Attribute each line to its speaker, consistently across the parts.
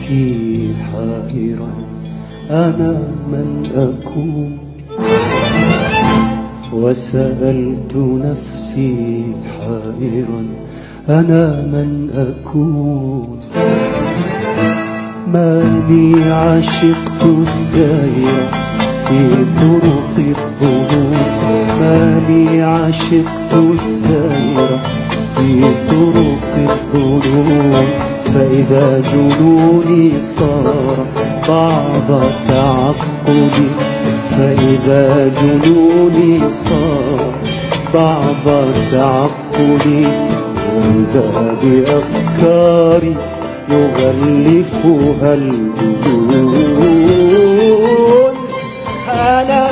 Speaker 1: نفسي حائرا أنا من أكون، وسألت نفسي حائرا أنا من أكون. ما لي عشقت السير في طرق الظنون، ما لي عشقت السير في طرق الظنون، فإذا جنوني صار بعض تعقدي، فإذا جنوني صار بعض تعقدي، وإذا بأفكاري يغلفها الجنون. أنا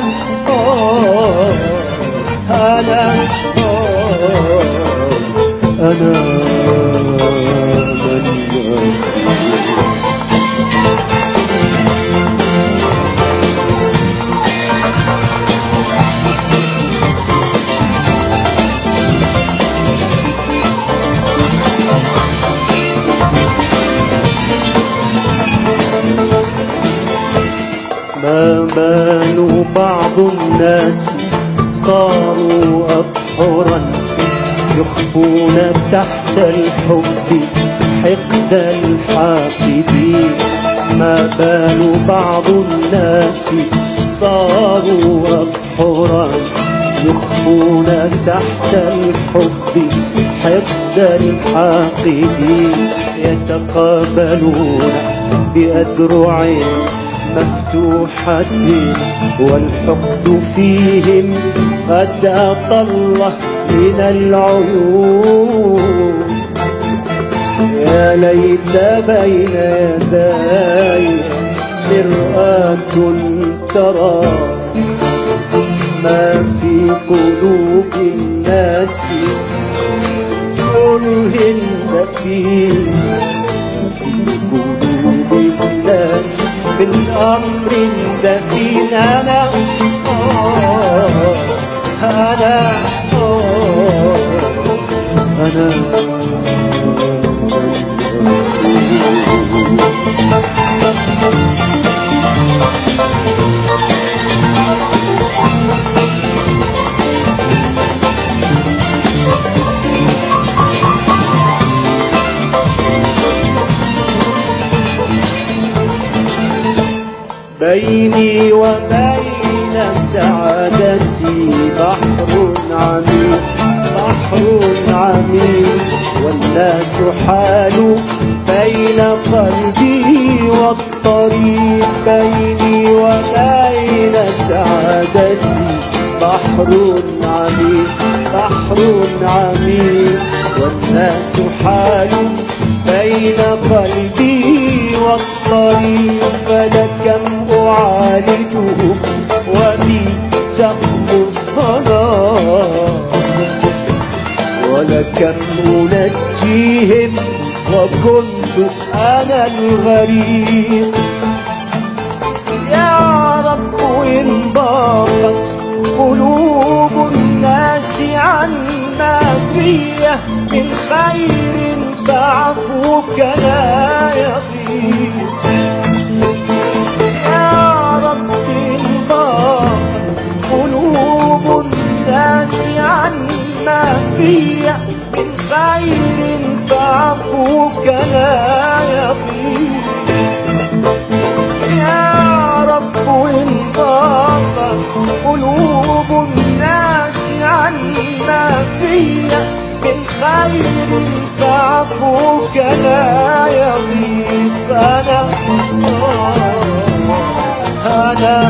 Speaker 1: ما بال بعض الناس صاروا أبحرا يخفون تحت الحب حقد الحاقدين. ما بال بعض الناس صاروا أبحرا يخفون تحت الحب حقد الحاقدين، يتقابلون بأذرع مفتوحة والحقد فيهم قد أطل من العيون. يا ليت بين يداي مرآة ترى ما في قلوب الناس كره دفين، في قلوب الناس من أمر دفين. أنا بيني وبين سعادتي بحر عميق، بحر عميق، والناس حالوا بين قلبي والطريق. بيني وبين سعادتي بحر عميق، بحر عميق، والناس حالوا بين قلبي والطريق. فلكم أعالجهم وبي سقم الظلام، ولكم أنجيهم وكنت أنا الغريب. يا رب إن ضاقت قلوب الناس عما فيه من خير فعفوك لا يضيق. يا رب إن ضاقت قلوب الناس عما فيه من خير فعفوك لا يضيق. يا رب إن ضاقت قلوب الناس عما فيه من خير فعفوك لا يضيق. أنا